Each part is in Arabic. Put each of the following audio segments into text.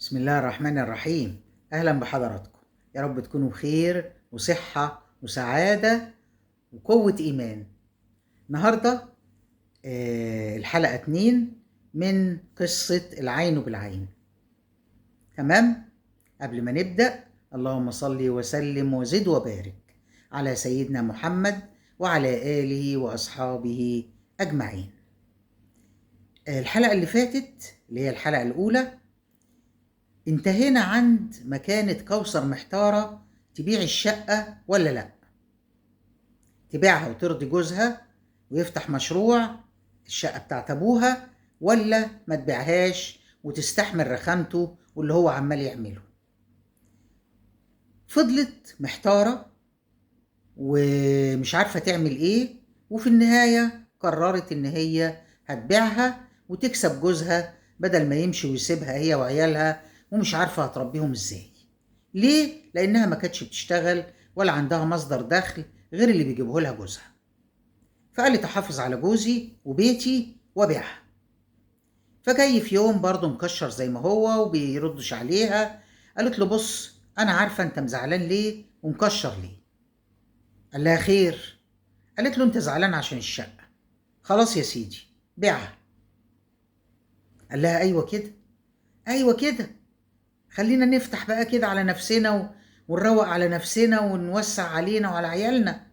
بسم الله الرحمن الرحيم. أهلا بحضراتكم، يا رب تكونوا بخير وصحة وسعادة وقوة إيمان. النهاردة الحلقة 2 من قصة العين بالعين. تمام؟ قبل ما نبدأ، اللهم صل وسلم وزد وبارك على سيدنا محمد وعلى آله وأصحابه أجمعين. الحلقة اللي فاتت اللي هي الحلقة الأولى انتهينا عند ما كانت كوثر محتارة تبيع الشقة ولا لأ، تبيعها وترضي جوزها ويفتح مشروع الشقة بتاعت أبوها، ولا ما تبيعهاش وتستحمل رخامته واللي هو عمال يعمله. فضلت محتارة ومش عارفة تعمل إيه، وفي النهاية قررت إن هي هتبيعها وتكسب جوزها بدل ما يمشي ويسيبها هي وعيالها ومش عارفة هتربيهم إزاي. ليه؟ لأنها ما كانتش بتشتغل ولا عندها مصدر دخل غير اللي بيجيبه لها جوزها. فقالت أحافظ على جوزي وبيتي وبيعها. فجاي في يوم برضه مكشر زي ما هو وبيردش عليها، قالت له بص أنا عارفة أنت مزعلان ليه ومكشر ليه. قال لها خير؟ قالت له أنت زعلان عشان الشقة، خلاص يا سيدي بيعها. قال لها أيوة كده، أيوة كده، خلينا نفتح بقى كده على نفسنا ونروق على نفسنا ونوسع علينا وعلى عيالنا،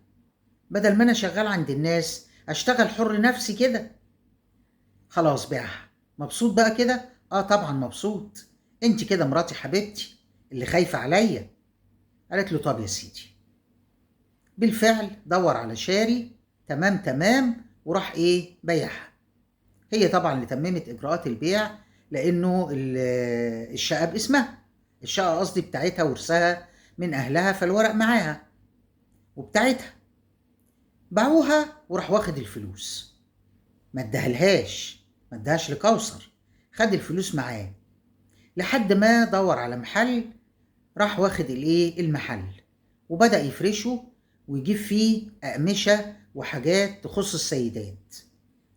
بدل ما انا شغال عند الناس اشتغل حر نفسي كده. خلاص بيعها. مبسوط بقى كده؟ اه طبعا مبسوط، انت كده مراتي حبيبتي اللي خايفة عليا. قالت له طب يا سيدي. بالفعل دور على شاري، تمام تمام، وراح ايه بيعها. هي طبعا اللي تممت اجراءات البيع، لانه الشقة باسمها، الشقة قصدي بتاعتها ورثها من اهلها، فالورق معاها وبتاعتها. باعوها وراح واخد الفلوس، ما ادهالهاش، ما ادهاش لكوثر، خد الفلوس معاه لحد ما دور على محل. راح واخد الايه المحل وبدأ يفرشه ويجيب فيه أقمشة وحاجات تخص السيدات،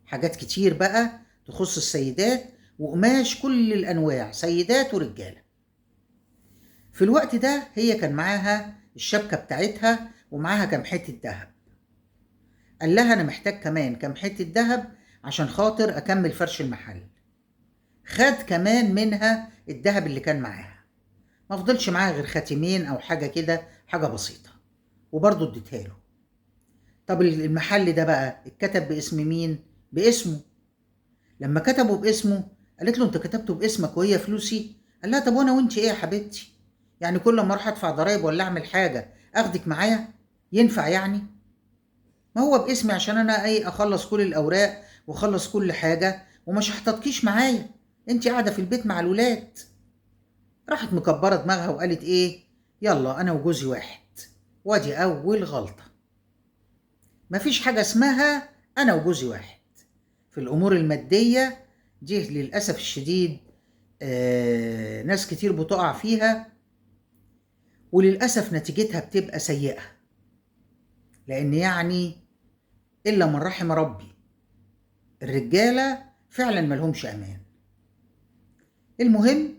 حاجات كتير بقى تخص السيدات، وقماش كل الأنواع، سيدات ورجالة. في الوقت ده هي كان معاها الشبكة بتاعتها ومعاها كام حتة دهب. قال لها أنا محتاج كمان كام حتة دهب عشان خاطر أكمل فرش المحل. خد كمان منها الدهب اللي كان معاها، ما فضلش معاها غير خاتمين أو حاجة كده، حاجة بسيطة، وبرضه اديتها له. طب المحل ده بقى اتكتب باسم مين؟ باسمه. لما كتبه باسمه قالت له انت كتبته باسمك وهي فلوسي؟ قال لها طب وانا وانت ايه يا حبيبتي؟ يعني كل ما اروح ادفع ضرايب ولا اعمل حاجة اخدك معايا؟ ينفع يعني؟ ما هو باسمي عشان انا ايه اخلص كل الاوراق واخلص كل حاجة ومش هحتطكيش معايا، انت قاعدة في البيت مع الولاد. راحت مكبرة دماغها وقالت ايه، يلا انا وجوزي واحد. وادي اول غلطة. مفيش حاجة اسمها انا وجوزي واحد في الامور المادية دي، للأسف الشديد. ناس كتير بتقع فيها، وللأسف نتيجتها بتبقى سيئة، لأن يعني إلا من رحم ربي الرجالة فعلا ملهمش أمان. المهم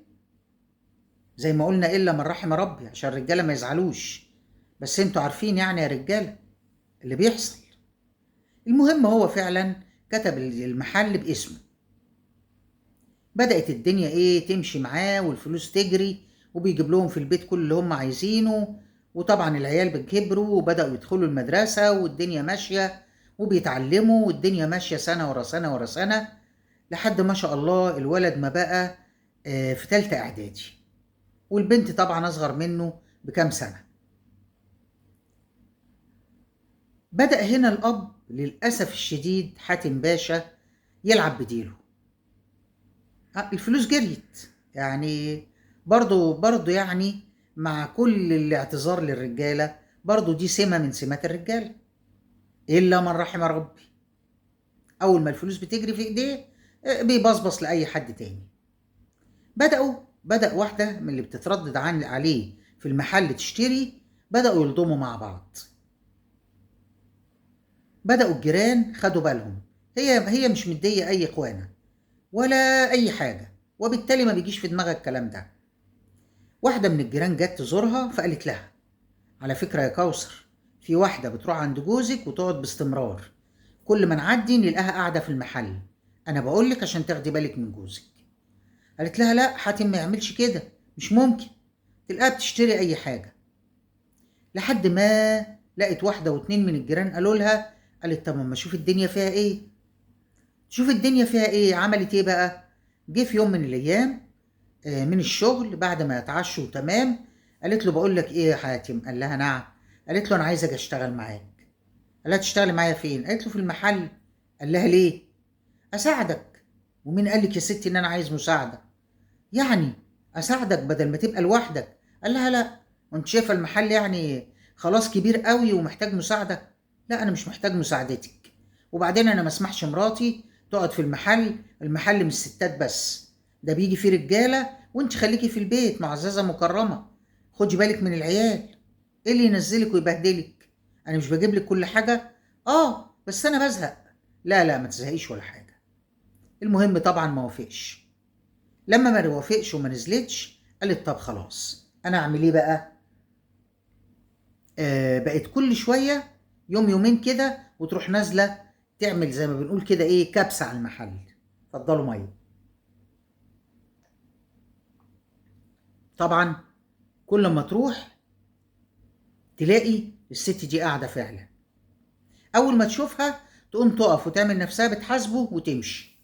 زي ما قلنا إلا من رحم ربي عشان الرجالة ما يزعلوش، بس انتوا عارفين يعني يا رجالة اللي بيحصل. المهم هو فعلا كتب المحل باسمه. بدأت الدنيا ايه تمشي معاه والفلوس تجري، وبيجيب لهم في البيت كل اللي هم عايزينه، وطبعا العيال بيكبروا وبدأوا يدخلوا المدرسة والدنيا ماشية وبيتعلموا والدنيا ماشية سنة ورا سنة ورا سنة، لحد ما شاء الله الولد ما بقى في تالتة إعدادي، والبنت طبعا أصغر منه بكام سنة. بدأ هنا الأب للأسف الشديد حاتم باشا يلعب بديله. الفلوس جريت يعني، برضو يعني مع كل الاعتذار للرجالة، برضو دي سمة من سمات الرجالة إلا من رحم ربي. أول ما الفلوس بتجري في إيديه بيبصبص لأي حد تاني. بدأ واحدة من اللي بتتردد عليه في المحل تشتري، بدأوا يلضموا مع بعض. بدأوا الجيران خدوا بالهم، هي مش مدية أي إخوانة ولا أي حاجة، وبالتالي ما بيجيش في دماغها الكلام ده. واحدة من الجيران جت تزورها فقالت لها: على فكرة يا كوثر، في واحدة بتروح عند جوزك وتقعد باستمرار، كل ما نعدي نلاقيها قاعدة في المحل، أنا بقولك عشان تاخدي بالك من جوزك. قالت لها: لا، حاتم ما يعملش كده، مش ممكن، تلاقيها بتشتري أي حاجة. لحد ما لقت واحدة واتنين من الجيران قالوا لها، قالت: طب ما شوف الدنيا فيها إيه. شوف الدنيا فيها إيه، عملت إيه بقى؟ جه في يوم من الأيام من الشغل بعد ما يتعشوا تمام، قالت له: بقول لك ايه يا حاتم؟ قال لها: نعم. قالت له: انا عايزك اشتغل معاك. قال لها: تشتغلي معايا فين؟ قالت له: في المحل. قال لها: ليه؟ اساعدك. ومين قال لك يا ستي ان انا عايز مساعده؟ يعني اساعدك بدل ما تبقى لوحدك. قال لها: لا، وانت شايفه المحل يعني خلاص كبير قوي ومحتاج مساعده؟ لا، انا مش محتاج مساعدتك. وبعدين انا ما اسمحش مراتي تقعد في المحل، المحل مش ستات بس، ده بيجي فيه رجاله، وانت خليكي في البيت معززه مكرمه، خدي بالك من العيال. ايه اللي ينزلك ويبهدلك؟ انا مش بجيب لك كل حاجه. اه بس انا بزهق. لا لا، ما تزهقيش ولا حاجه. المهم طبعا ما وافقش. لما ما وافقش وما نزلتش، قالت: طب خلاص، انا اعمل ايه بقى؟ بقت كل شويه يوم يومين كده وتروح نازله تعمل زي ما بنقول كده ايه، كبسه على المحل. اتفضلوا ميه. طبعا كل ما تروح تلاقي الست دي قاعده فعلا. اول ما تشوفها تقوم تقف وتعمل نفسها بتحاسبه وتمشي.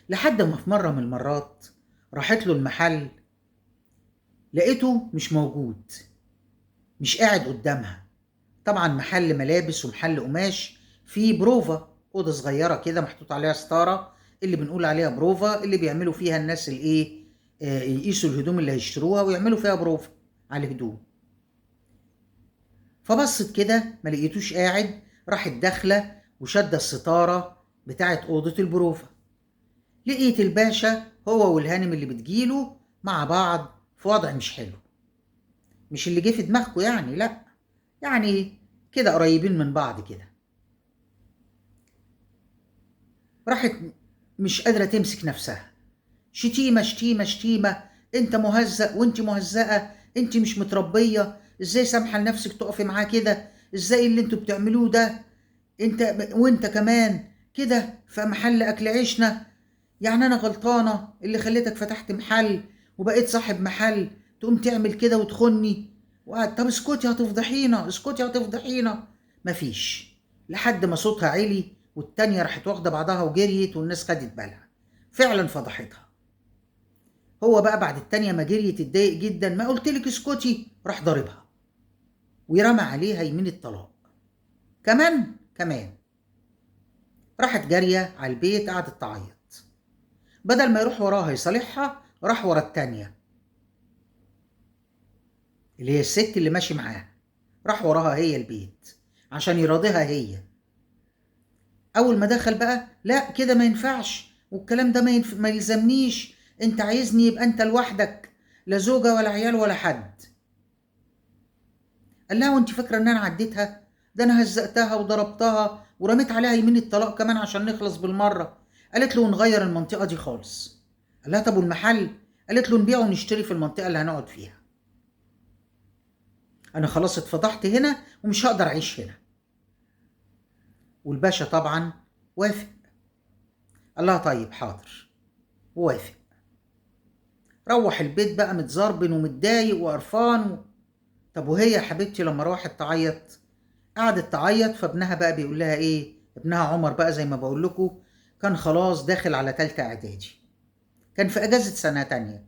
لحد ما في مره من المرات راحت له المحل، لقيته مش موجود، مش قاعد قدامها. طبعا محل ملابس ومحل قماش، فيه بروفا، اوضه صغيره كده محطوط عليها ستاره، اللي بنقول عليها بروفا، اللي بيعملوا فيها الناس الايه، يقيسوا الهدوم اللي هيشتروها ويعملوا فيها بروفا على الهدوم. فبصت كده ما لقيتوش قاعد، راحت داخله وشاده الستاره بتاعت اوضه البروفا. لقيت الباشا هو والهانم اللي بتجيله مع بعض في وضع مش حلو. مش اللي جه في دماغكم يعني، لا، يعني كده قريبين من بعض كده. راحت مش قادرة تمسك نفسها، شتيمة شتيمة شتيمة: انت مهزأ وانت مهزأة، انت مش متربية، ازاي سامحة لنفسك تقفي معاه كده؟ ازاي اللي انتوا بتعملوه ده؟ انت وانت كمان كده في محل اكل عيشنا؟ يعني انا غلطانة اللي خليتك فتحت محل وبقيت صاحب محل تقوم تعمل كده وتخني؟ وقعد: طب اسكتي هتفضحينا، اسكتي هتفضحينا. مفيش. لحد ما صوتها عالي والتانية راحت واخدة بعضها وجريت والناس خدت بالها، فعلا فضحتها. هو بقى بعد التانية ما جريت اتضايق جدا: ما قلتلك اسكتي؟ راح ضاربها ويرمى عليها يمين الطلاق. كمان راحت جارية على البيت قعدت تعيط. بدل ما يروح وراها يصالحها، راح ورا التانية اللي هي الست اللي ماشي معاها، راح وراها هي البيت عشان يراضيها هي. اول ما دخل بقى: لا كده ما ينفعش، والكلام ده ما يلزمنيش، انت عايزني يبقى انت لوحدك، لا زوجة ولا عيال ولا حد. قال لها: وانت فاكرة ان انا عديتها؟ ده انا هزقتها وضربتها ورميت عليها يمين الطلاق كمان عشان نخلص بالمرة. قالت له: ونغير المنطقة دي خالص. قال لها: طب والمحل؟ قالت له: نبيع ونشتري في المنطقة اللي هنقعد فيها، انا خلاص اتفضحت هنا ومش هقدر اعيش هنا. والباشا طبعا وافق. قال لها: طيب حاضر. ووافق. روح البيت بقى متزربن ومتضايق وقرفان. طب وهي يا حبيبتي لما روحت تعيط، قعدت تعيط، فابنها بقى بيقول لها ايه، ابنها عمر بقى زي ما بقول لكم كان خلاص داخل على تالتة اعدادي، كان في اجازة سنة تانية: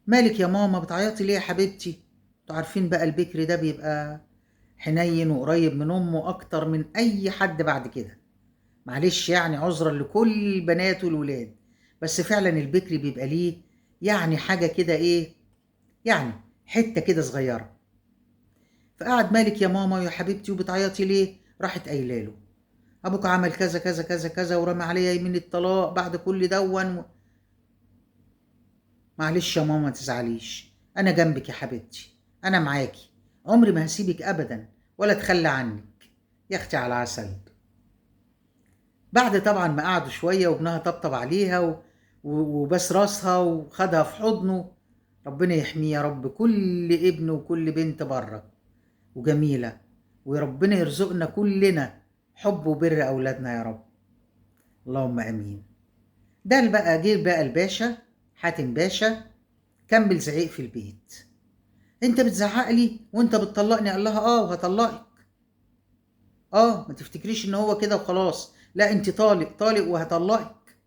مالك يا ماما بتعيطي ليه يا حبيبتي؟ انتوا عارفين بقى البكر ده بيبقى حنين وقريب من امه اكتر من اي حد بعد كده. معلش يعني عذرا لكل البنات والولاد، بس فعلا البكر بيبقى ليه يعني حاجة كده ايه، يعني حتة كده صغيرة. فقعد: مالك يا ماما يا حبيبتي وبتعيطي ليه؟ راحت قايله له: ابوك عمل كذا كذا كذا كذا ورمى عليا يمين الطلاق بعد كل دون. معلش يا ماما ما تزعليش، انا جنبك يا حبيبتي، انا معاكي، عمري ما هسيبك ابدا ولا اتخلى عنك، يا اختي على العسل. بعد طبعا ما قعدوا شويه وابنها طبطب عليها وبس راسها وخدها في حضنه، ربنا يحميه يا رب كل ابن وكل بنت بره وجميلة، وربنا يرزقنا كلنا حب وبر أولادنا يا رب، اللهم آمين. ده بقى جه بقى الباشا حاتم باشا كمل زعيق في البيت. انت بتزعق لي وانت بتطلقني؟ قال لها اه وهطلقك. اه ما تفتكريش ان هو كده وخلاص، لا انت طالق طالق وهطلقك.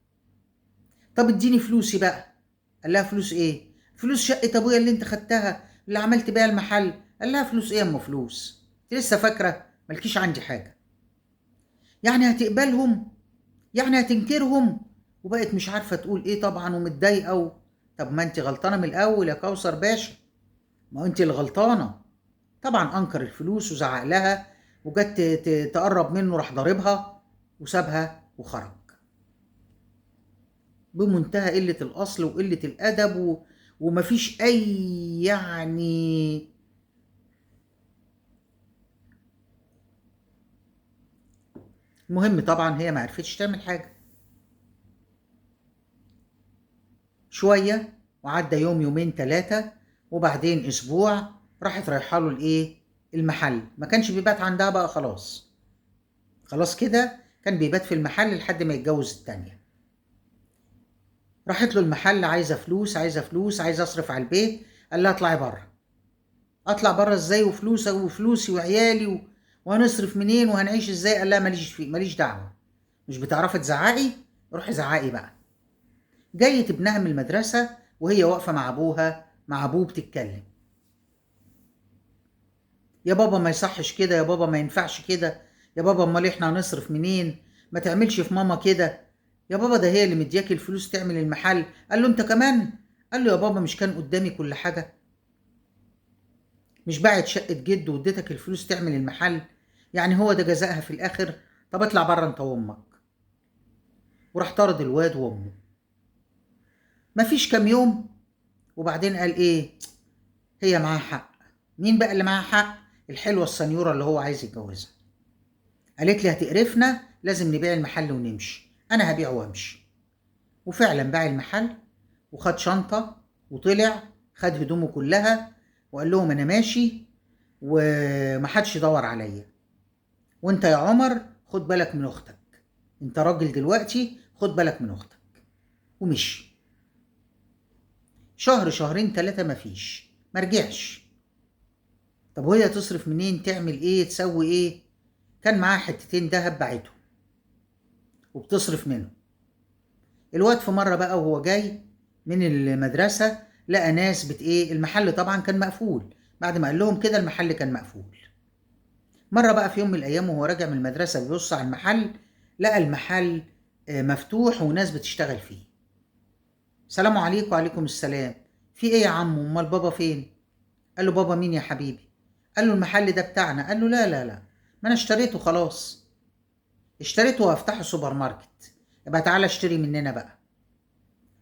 طب اديني فلوسي بقى. قال لها فلوس ايه؟ فلوس شقة ابويا اللي انت خدتها اللي عملت بيها المحل. قال لها فلوس ايه يا ام فلوس؟ انت لسه فاكرة مالكيش عندي حاجة؟ يعني هتقبلهم؟ يعني هتنكرهم؟ وبقت مش عارفة تقول ايه طبعا ومتضايقة طب ما انت غلطانة من الاول يا كوثر باشا، ما انت اللي غلطانة. طبعا انكر الفلوس وزعق لها، وجت تقرب منه راح ضاربها وسابها وخرج بمنتهى قلة الأصل وقلة الأدب ومفيش أي يعني. المهم طبعا هي معرفتش تعمل حاجة. شوية وعدى يوم يومين تلاتة وبعدين أسبوع، راحت رايحة له الإيه؟ المحل. ما كانش بيبات عندها بقى خلاص، خلاص كده كان بيبات في المحل لحد ما يتجوز التانية. راحت له المحل عايزة فلوس عايزة فلوس عايزة أصرف على البيت. قال لها اطلعي بره. اطلع بره ازاي وفلوسي وعيالي وهنصرف منين وهنعيش ازاي؟ قال لها ماليش دعوه. مش بتعرفي تزعقي؟ روحي زعقي بقى. جاية ابنها من المدرسه وهي واقفه مع ابوها مع ابوه بتتكلم. يا بابا ما يصحش كده، يا بابا ما ينفعش كده، يا بابا امال احنا هنصرف منين؟ ما تعملش في ماما كده، يا بابا ده هي اللي مدياك الفلوس تعمل المحل. قال له انت كمان؟ قال له يا بابا مش كان قدامي كل حاجه؟ مش باعت شقة جد واديتك الفلوس تعمل المحل؟ يعني هو ده جزائها في الآخر؟ طب اطلع بره انت وامك. وراح طرد الواد وامه. مفيش كام يوم وبعدين قال ايه؟ هي معاها حق. مين بقى اللي معاها حق؟ الحلوة السنيورة اللي هو عايز يتجوزها. قالت لي هتقرفنا لازم نبيع المحل ونمشي. انا هبيع وامشي. وفعلا باع المحل وخد شنطة وطلع، خد هدومه كلها وقال لهم انا ماشي ومحدش يدور عليا. وانت يا عمر خد بالك من اختك، انت راجل دلوقتي خد بالك من اختك. ومشي. شهر شهرين تلاتة مفيش، مرجعش. طب وهي تصرف منين؟ تعمل ايه؟ تسوي ايه؟ كان معاها حتتين دهب باعتهم وبتصرف منهم. الواد في مرة بقى وهو جاي من المدرسة لقى ناس ايه، المحل طبعا كان مقفول، بعد ما قال لهم كده المحل كان مقفول. مرة بقى في يوم من الأيام وهو راجع من المدرسة بيبص على المحل، لقى المحل مفتوح وناس بتشتغل فيه. سلام عليكم. وعليكم السلام. في ايه يا عم؟ امال بابا فين؟ قال له بابا مين يا حبيبي؟ قال له المحل ده بتاعنا. قال له لا لا لا، ما انا اشتريته خلاص، اشتريته وهفتحه سوبر ماركت، يبقى تعالى اشتري مننا بقى.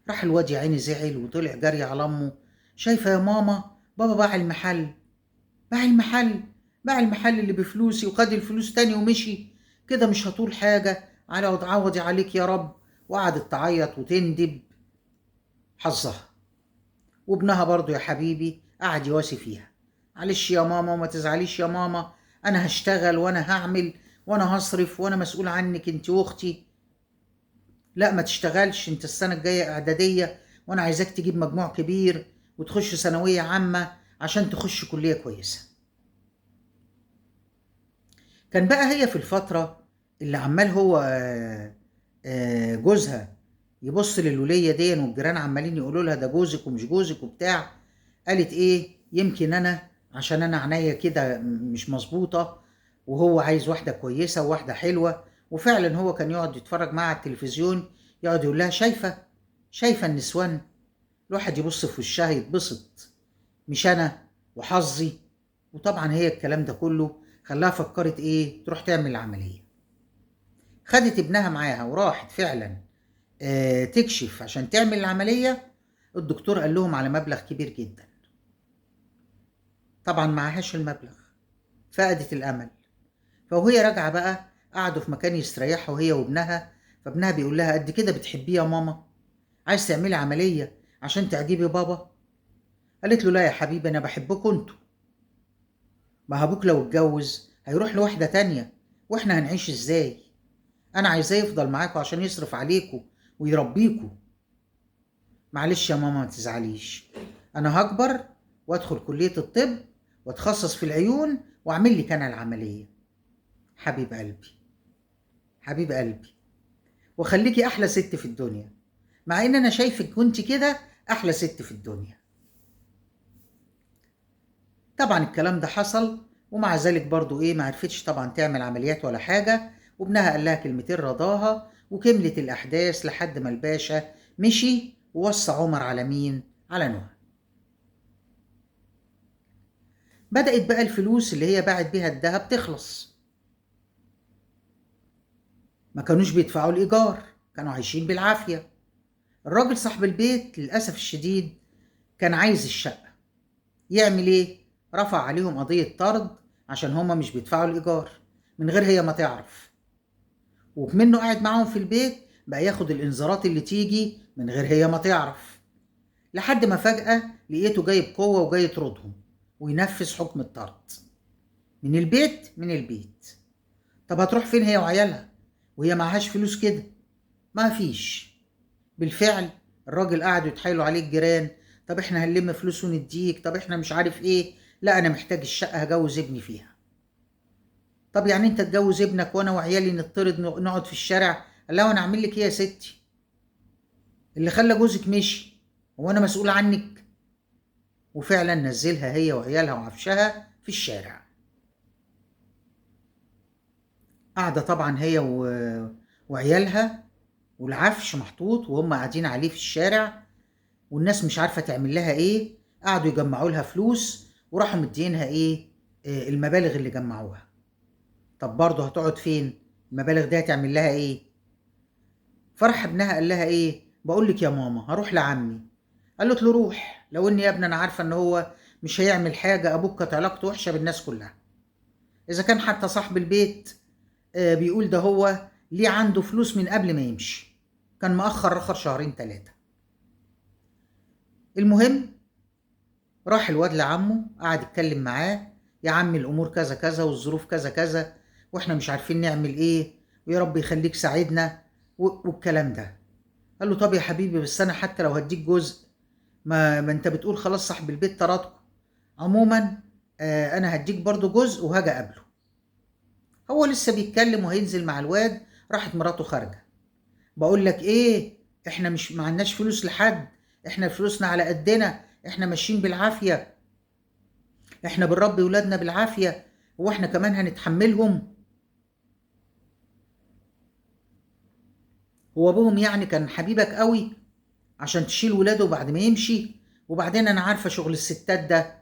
راح الواد يا عيني زعل وطلع جري على امه. شايفه يا ماما بابا باع المحل. باع المحل؟ باع المحل اللي بفلوسي وخد الفلوس تاني ومشي. كده مش هطول حاجه على عوضي عليك يا رب. وقعدت تعيط وتندب حظها. وابنها برضو يا حبيبي قعد يواسي فيها. معلش يا ماما وما تزعليش يا ماما، انا هشتغل وانا هعمل وانا هصرف وانا مسؤول عنك انت واختي. لا ما تشتغلش، انت السنة الجاية اعدادية وانا عايزاك تجيب مجموع كبير وتخش ثانوية عامة عشان تخش كلية كويسة. كان بقى هي في الفترة اللي عمال هو جوزها يبص للولية دي والجيران عمالين يقولوا لها ده جوزك ومش جوزك وبتاع. قالت ايه؟ يمكن انا عشان انا عينيا كده مش مظبوطة وهو عايز واحدة كويسة وواحدة حلوة. وفعلا هو كان يقعد يتفرج معاها على التلفزيون، يقعد يقول لها شايفة النسوان؟ الواحد يبص في وشها يتبسط، مش انا وحظي. وطبعا هي الكلام ده كله خلاها فكرت ايه؟ تروح تعمل العملية. خدت ابنها معاها وراحت فعلا تكشف عشان تعمل العملية. الدكتور قال لهم على مبلغ كبير جدا. طبعا معهاش المبلغ، فقدت الامل. فوهي راجعة بقى قعدوا في مكان يستريحوا هي وابنها. فابنها بيقول لها قد كده بتحبيه يا ماما؟ عايز تعملي عملية عشان تعجبي بابا؟ قالت له لا يا حبيبي انا بحبكوا انتوا، ما ابوك لو اتجوز هيروح لواحدة تانية واحنا هنعيش ازاي؟ انا عايزاه يفضل معاكوا عشان يصرف عليكوا ويربيكوا. معلش يا ماما ما تزعليش، انا هكبر وادخل كلية الطب واتخصص في العيون واعمل لك انا العملية. حبيب قلبي، حبيب قلبي، وخليكي احلى ست في الدنيا، مع ان انا شايفك كنت كده احلى ست في الدنيا. طبعا الكلام ده حصل، ومع ذلك برضو ايه ما عرفتش طبعا تعمل عمليات ولا حاجة، وابنها قال لها كلمتين رضاها، وكملت الاحداث لحد ما الباشا مشي ووصى عمر على مين؟ على نهى. بدأت بقى الفلوس اللي هي باعت بيها الذهب تخلص، ما كانوش بيدفعوا الإيجار، كانوا عايشين بالعافية. الراجل صاحب البيت للأسف الشديد كان عايز الشقة، يعمل إيه؟ رفع عليهم قضية طرد عشان هما مش بيدفعوا الإيجار من غير هي ما تعرف، وكمنه قاعد معاهم في البيت بقى ياخد الإنذارات اللي تيجي من غير هي ما تعرف، لحد ما فجأة لقيته جاي بقوة وجاي يطردهم وينفذ حكم الطرد من البيت. من البيت. طب هتروح فين هي وعيالها وهي معهاش فلوس كده؟ ما فيش. بالفعل الراجل قعدوا يتحايلوا عليه الجيران، طب احنا هنلم فلوس ونديك، طب احنا مش عارف ايه، لا انا محتاج الشقة هجوز ابني فيها. طب يعني انت تجوز ابنك وانا وعيالي نطرد نقعد في الشارع؟ قال لها وانا اعمل لك ايه يا ستي؟ اللي خلى جوزك مشي هو انا مسؤول عنك؟ وفعلا نزلها هي وعيالها وعفشها في الشارع. قاعدة طبعا هي وعيالها والعفش محطوط وهم قاعدين عليه في الشارع، والناس مش عارفة تعمل لها ايه. قعدوا يجمعوا لها فلوس وراحوا مدينها ايه؟ المبالغ اللي جمعوها. طب برضه هتقعد فين؟ المبالغ دي هتعمل لها ايه؟ فرح ابنها قال لها ايه؟ بقول لك يا ماما هروح لعمي. قالت له روح، لو اني يا ابني انا عارفة ان هو مش هيعمل حاجة، ابوك كانت علاقته وحشة بالناس كلها. اذا كان حتى صاحب البيت بيقول ده هو ليه عنده فلوس من قبل ما يمشي، كان مأخر رخر شهرين ثلاثة. المهم راح الواد لعمه قعد يتكلم معاه، يا عمي الامور كذا كذا والظروف كذا كذا واحنا مش عارفين نعمل ايه، ويا رب يخليك ساعدنا والكلام ده. قال له طب يا حبيبي بس انا حتى لو هديك جزء، ما انت بتقول خلاص صاحب البيت طردكم، عموما انا هديك برضو جزء وهاجي اقابله. هو لسه بيتكلم وهينزل مع الواد، راحت مراته خارجه. بقول لك ايه، احنا مش معناش فلوس لحد، احنا فلوسنا على قدنا، احنا ماشيين بالعافية، احنا بنربي ولادنا بالعافية، هو احنا كمان هنتحملهم؟ هو ابوهم يعني كان حبيبك قوي عشان تشيل ولاده بعد ما يمشي؟ وبعدين انا عارفة شغل الستات ده،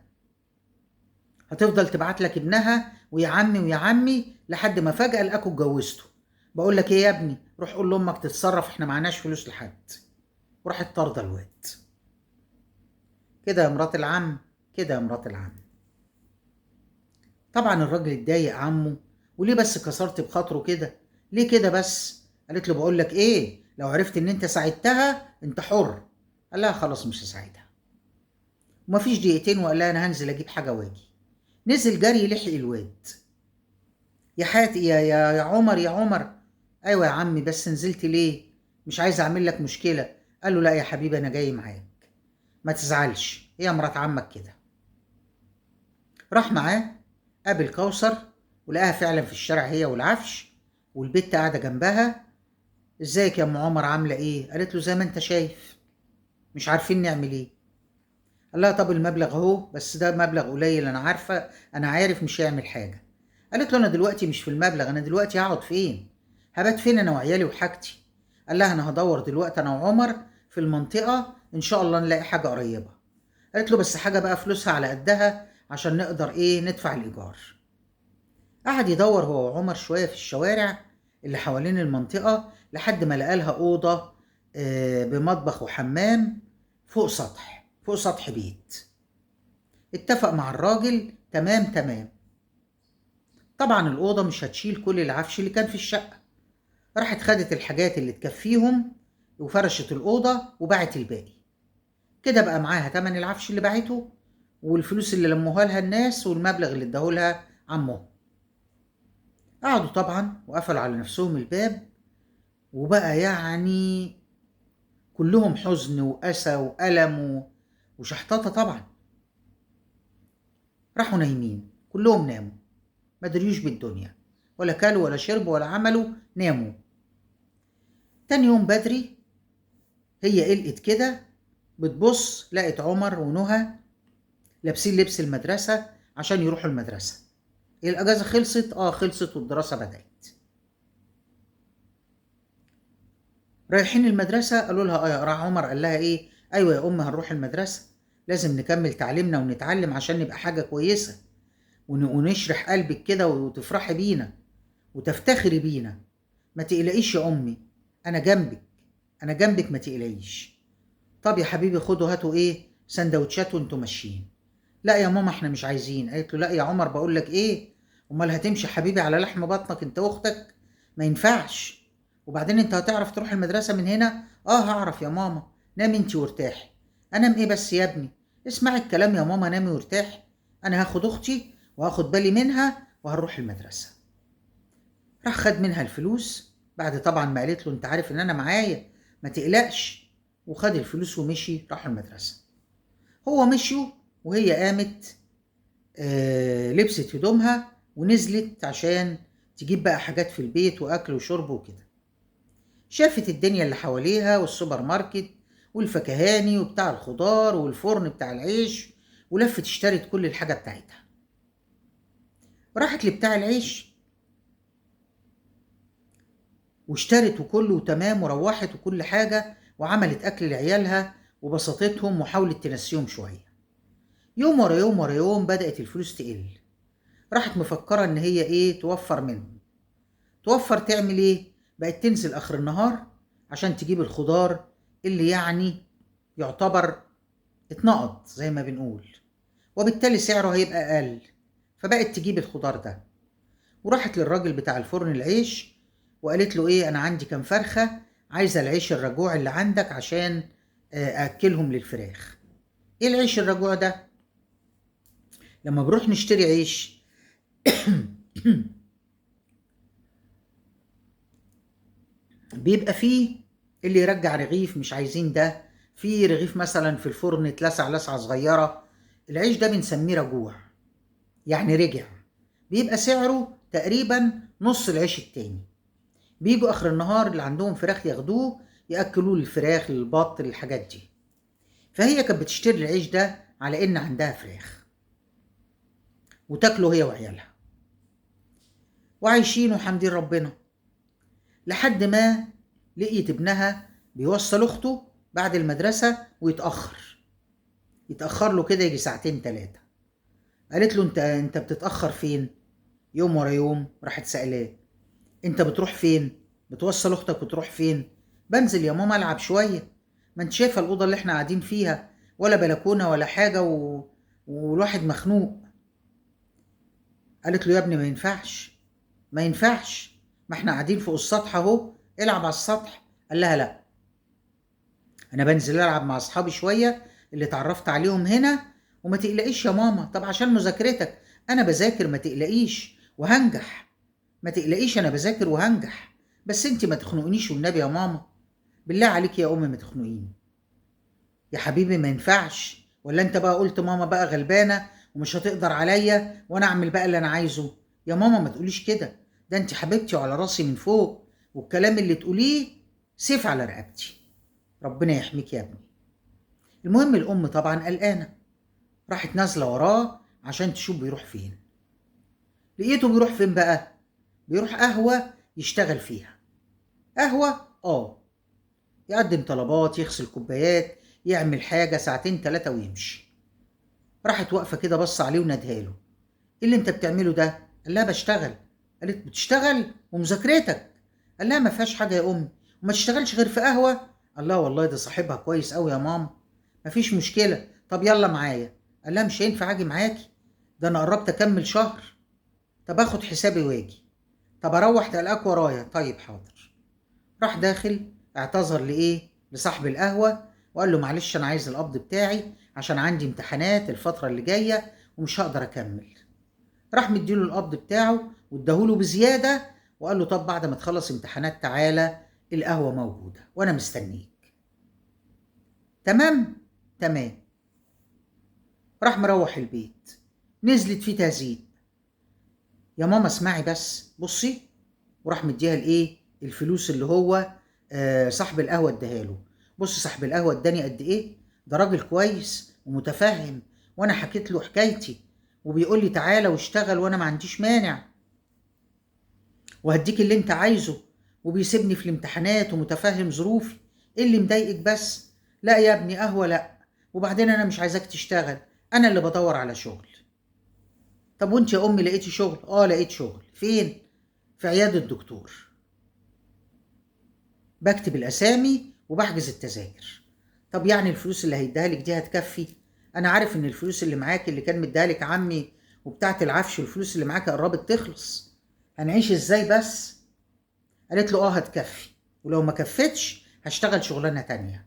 هتفضل تبعت لك ابنها ويا عمي ويا عمي لحد ما فجأة لقاكوا اتجوزتوا. بقول لك ايه يا ابني، روح قول لامك تتصرف، احنا معناش فلوس لحد. وراحت طارده الواد. كده يا مرات العم، كده يا مرات العم. طبعا الراجل اتضايق عمه، وليه بس كسرت بخاطره كده؟ ليه كده بس؟ قالت له بقول لك ايه، لو عرفت ان انت ساعدتها انت حر. قال لها خلاص مش هساعدها. ومفيش دقيقتين وقال لها انا هنزل اجيب حاجه واجي. نزل جري لحق الواد. يا حاتي يا عمر يا عمر. ايوه يا عمي بس نزلت ليه؟ مش عايز اعمل لك مشكله. قال له لا يا حبيبي انا جاي معاك، ما تزعلش هي مرات عمك كده. راح معاه، قابل كوثر ولقاها فعلا في الشارع هي والعفش، والبت قاعدة جنبها. ازيك يا ام عمر عاملة ايه؟ قالت له زي ما انت شايف، مش عارفين نعمل ايه. قال لها طب المبلغ اهو، بس ده مبلغ قليل انا عارفة، انا عارف مش هيعمل حاجة. قالت له انا دلوقتي مش في المبلغ، انا دلوقتي هقعد فين؟ هبات فين انا وعيالي وحاجتي؟ قال لها انا هدور دلوقتي انا وعمر في المنطقة، ان شاء الله نلاقي حاجة قريبة. قالت له بس حاجة بقى فلوسها على قدها عشان نقدر ايه ندفع الايجار. قعد يدور هو وعمر شوية في الشوارع اللي حوالين المنطقة لحد ما لقالها أوضة بمطبخ وحمام فوق سطح بيت. اتفق مع الراجل تمام تمام. طبعا الأوضة مش هتشيل كل العفش اللي كان في الشقة، راحت خدت الحاجات اللي تكفيهم وفرشت الأوضة وباعت الباقي. كده بقى معاها تمن العفش اللي باعته، والفلوس اللي لموها لها الناس، والمبلغ اللي اداهولها عمهم. قعدوا طبعا وقفلوا على نفسهم الباب، وبقى يعني كلهم حزن وأسى وألم وشحططة طبعا. راحوا نايمين، كلهم ناموا، ما دريوش بالدنيا، ولا كلوا ولا شربوا ولا عملوا، ناموا. تاني يوم بدري هي قلقت كده، بتبص لقت عمر ونهى لابسين لبس المدرسة عشان يروحوا المدرسة. الأجازة خلصت؟ خلصت، والدراسة بدأت. رايحين المدرسة، قالوا لها راح عمر قال لها ايه؟ ايوه يا ام هنروح المدرسة، لازم نكمل تعليمنا ونتعلم عشان نبقى حاجة كويسة، ونشرح قلبك كده وتفرحي بينا وتفتخري بينا. ما تقلقيش يا امي، انا جنبك، انا جنبك، ما تقلقيش. طب يا حبيبي خدوا هاتوا ايه سندوتشات وانتوا ماشيين. لا يا ماما احنا مش عايزين. قالت له لا يا عمر، بقول لك ايه، امال هتمشي حبيبي على لحم بطنك انت واختك؟ ما ينفعش. وبعدين انت هتعرف تروح المدرسة من هنا؟ هعرف يا ماما، نامي انت وارتاحي. انام ايه بس يا ابني؟ اسمعي الكلام يا ماما، نامي وارتاحي. انا هاخد اختي وهاخد بالي منها وهنروح المدرسة. راح خد منها الفلوس بعد طبعا ما قالت له انت عارف ان انا معايا، ما تقلقش. وخد الفلوس ومشي، راحوا المدرسة. هو مشيوا وهي قامت لبست هدومها ونزلت عشان تجيب بقى حاجات في البيت واكل وشرب وكده. شافت الدنيا اللي حواليها، والسوبر ماركت والفكهاني وبتاع الخضار والفرن بتاع العيش، ولفت اشترت كل الحاجة بتاعتها. راحت لبتاع العيش واشترت وكله تمام، وروحت وكل حاجة، وعملت أكل لعيالها وبسطتهم وحاولت تنسيهم شوية. يوم ورا يوم ورا يوم بدأت الفلوس تقل. راحت مفكرة إن هي إيه توفر منهم. توفر تعمل إيه؟ بقت تنزل آخر النهار عشان تجيب الخضار اللي يعني يعتبر اتنقط زي ما بنقول، وبالتالي سعره هيبقى أقل. فبقت تجيب الخضار ده، وراحت للراجل بتاع الفرن العيش وقالت له ايه، انا عندي كام فرخة، عايزة العيش الرجوع اللي عندك عشان اكلهم للفراخ. ايه العيش الرجوع ده؟ لما بروح نشتري عيش بيبقى فيه اللي يرجع رغيف مش عايزين ده، في رغيف مثلا في الفرن اتلسع لسعة صغيرة، العيش ده بنسميه رجوع، يعني رجع. بيبقى سعره تقريبا نص العيش التاني. بيجوا اخر النهار اللي عندهم فراخ ياخدوه ياكلوه للفراخ للبط للحاجات دي. فهي كانت بتشتري العيش ده على ان عندها فراخ وتاكله هي وعيالها، وعايشين وحمدين ربنا. لحد ما لقيت ابنها بيوصل اخته بعد المدرسة يتأخر له كده يجي ساعتين تلاتة. قالت له انت بتتأخر فين؟ يوم ورا يوم راحت سألاه انت بتروح فين؟ بتوصل اختك وتروح فين؟ بنزل يا ماما العب شوية، ما انت شايفة الأوضة اللي احنا قاعدين فيها ولا بلكونة ولا حاجة والواحد مخنوق. قالت له يا ابني ما ينفعش، ما ينفعش، ما احنا قاعدين فوق السطح اهو، العب على السطح. قال لها لا، انا بنزل العب مع اصحابي شوية اللي اتعرفت عليهم هنا، وما تقلقيش يا ماما. طب عشان مذاكرتك؟ انا بذاكر ما تقلقيش وهنجح، ما تقلقيش انا بذاكر وهنجح، بس انت ما تخنقنيش والنبي يا ماما، بالله عليك يا امي ما تخنقيني. يا حبيبي ما ينفعش، ولا انت بقى قلت ماما بقى غلبانه ومش هتقدر عليا وانا اعمل بقى اللي انا عايزه؟ يا ماما ما تقوليش كده، ده انت حبيبتي وعلى راسي من فوق، والكلام اللي تقوليه سيف على رقبتي. ربنا يحميك يا ابني. المهم الام طبعا قلقانه، راحت نازله وراه عشان تشوف بيروح فين. لقيته بيروح فين بقى؟ بيروح قهوه يشتغل فيها. قهوه يقدم طلبات، يغسل كوبايات، يعمل حاجة ساعتين تلاتة ويمشي. راحت واقفة كده بص عليه ونادها له ايه اللي انت بتعمله ده؟ قال لها بشتغل. قالت بتشتغل ومذاكرتك؟ قال لها ما فيهاش حاجة يا امي، وما تشتغلش غير في قهوة. قال لها والله ده صاحبها كويس قوي يا ماما، ما فيش مشكلة، طب يلا معايا. قال لها مش هينفع اجي معاكي، ده انا قربت اكمل شهر، طب اخد حسابي واجي، طب اروح تلاقاك ورايا، طيب حاضر. راح داخل اعتذر لايه لصاحب القهوة وقال له معلش أنا عايز القبض بتاعي عشان عندي امتحانات الفترة اللي جاية ومش هقدر أكمل. راح مديله القبض بتاعه واداهوله بزيادة، وقال له طب بعد ما تخلص امتحانات تعالى، القهوة موجودة وأنا مستنيك. تمام؟ تمام. راح مروح البيت، نزلت فيه تهزيق. يا ماما اسمعي بس بصي. وراح مديها الايه، الفلوس اللي هو صاحب القهوة اداها له. بص صاحب القهوة اداني قد ايه، ده راجل كويس ومتفهم، وانا حكيت له حكايتي وبيقول لي تعالى واشتغل وانا ما عنديش مانع وهديك اللي انت عايزه، وبيسيبني في الامتحانات ومتفهم ظروفي. ايه اللي مضايقك بس؟ لا يا ابني قهوة لا، وبعدين انا مش عايزاك تشتغل، انا اللي بدور على شغل. طب وانت يا امي لقيتي شغل؟ اه لقيت شغل. فين؟ في عيادة الدكتور، بكتب الاسامي وبحجز التذاكر. طب يعني الفلوس اللي هيديها لك دي هتكفي؟ انا عارف ان الفلوس اللي معاك اللي كان مديها لك عمي وبتاعت العفش والفلوس اللي معاك قربت تخلص، هنعيش ازاي بس؟ قالت له اه هتكفي، ولو ما كفتش هشتغل شغلانة تانية.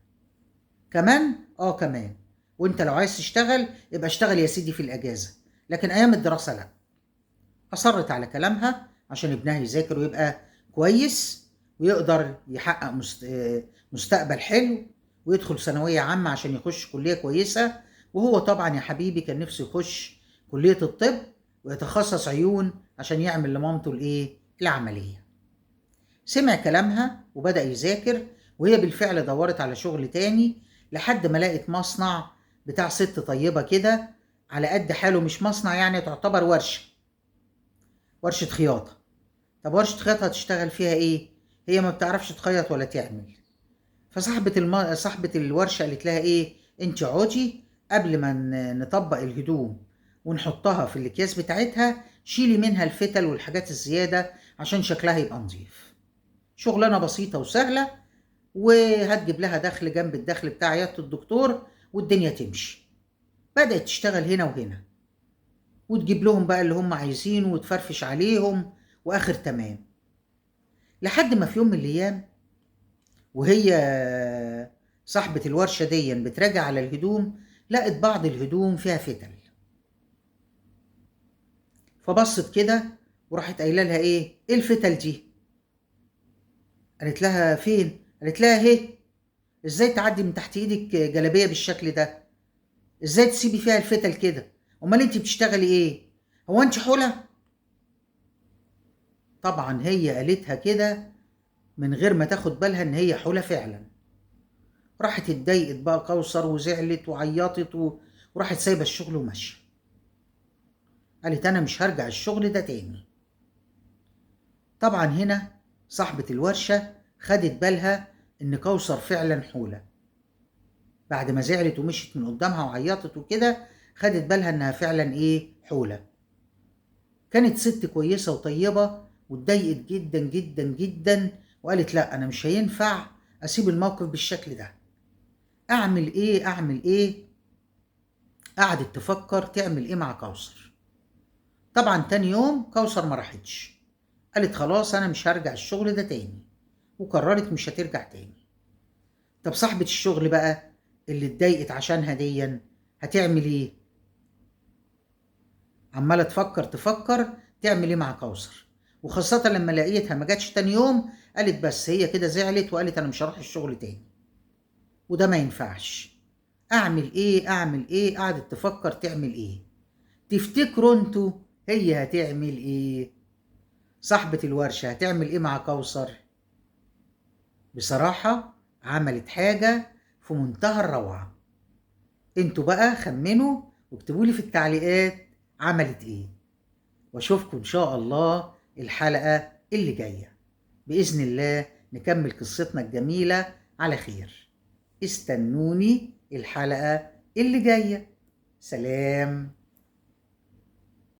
كمان؟ اه كمان. وانت لو عايز تشتغل يبقى اشتغل يا سيدي في الاجازة، لكن ايام الدراسة لا. اصرت على كلامها عشان ابنها يذاكر ويبقى كويس ويقدر يحقق مستقبل حلو ويدخل ثانوية عامة عشان يخش كلية كويسة. وهو طبعا يا حبيبي كان نفسه يخش كلية الطب ويتخصص عيون عشان يعمل لمامته الايه، العملية. سمع كلامها وبدأ يذاكر، وهي بالفعل دورت على شغل تاني لحد ما لقت مصنع بتاع ست طيبة كده على قد حاله، مش مصنع يعني، تعتبر ورشة خياطة. طب ورشة خياطة هتشتغل فيها ايه؟ هي ما بتعرفش تخيط ولا تعمل. فصاحبة صاحبة الورشة قالت لها ايه، انت اقعدي قبل ما نطبق الهدوم ونحطها في الاكياس بتاعتها، شيلي منها الفتل والحاجات الزيادة عشان شكلها يبقى نظيف. شغلانة بسيطة وسهلة، وهتجيب لها دخل جنب الدخل بتاع عيادة الدكتور، والدنيا تمشي. بدأت تشتغل هنا وهنا وتجيب لهم بقى اللي هم عايزينه وتفرفش عليهم، واخر تمام. لحد ما في يوم من الايام وهي صاحبة الورشة دي بتراجع على الهدوم، لقت بعض الهدوم فيها فتل. فبصت كده وراحت قايله لها ايه الفتل دي؟ قالت لها فين؟ قالت لها اهي. ازاي تعدي من تحت ايدك جلابيه بالشكل ده؟ ازاي تسيبي فيها الفتل كده؟ امال انت بتشتغلي ايه؟ هو انت حولة؟ طبعا هي قالتها كده من غير ما تاخد بالها ان هي حولة فعلا. راحت اتضايقت بقى كوثر وزعلت وعيطت وراحت سايبه الشغل وماشيه. قالت انا مش هرجع الشغل ده تاني. طبعا هنا صاحبة الورشة خدت بالها ان كوثر فعلا حولة. بعد ما زعلت ومشيت من قدامها وعيطت وكده، خدت بالها انها فعلا ايه، حولة. كانت ست كويسة وطيبة، واتضايقت جدا جدا جدا، وقالت لا انا مش هينفع اسيب الموقف بالشكل ده. اعمل ايه اعمل ايه؟ قعدت تفكر تعمل ايه مع كوثر. طبعا تاني يوم كوثر ما راحتش، قالت خلاص انا مش هرجع الشغل ده تاني، وقررت مش هترجع تاني. طب صاحبة الشغل بقى اللي اتضايقت عشانها ديا هتعمل ايه؟ عمالة تفكر تعمل ايه مع كوثر، وخاصة لما لقيتها ما جاتش تاني يوم، قالت بس هي كده زعلت وقالت انا مش هروح الشغل تاني، وده ما ينفعش. اعمل ايه اعمل ايه؟ قعدت تفكر تعمل ايه. تفتكروا انتوا هي هتعمل ايه؟ صاحبة الورشة هتعمل ايه مع كوثر؟ بصراحة عملت حاجة في منتهى الروعة. انتوا بقى خمنوا واكتبوا لي في التعليقات عملت ايه، واشوفكم ان شاء الله الحلقة اللي جاية بإذن الله نكمل قصتنا الجميلة على خير. استنوني الحلقة اللي جاية. سلام.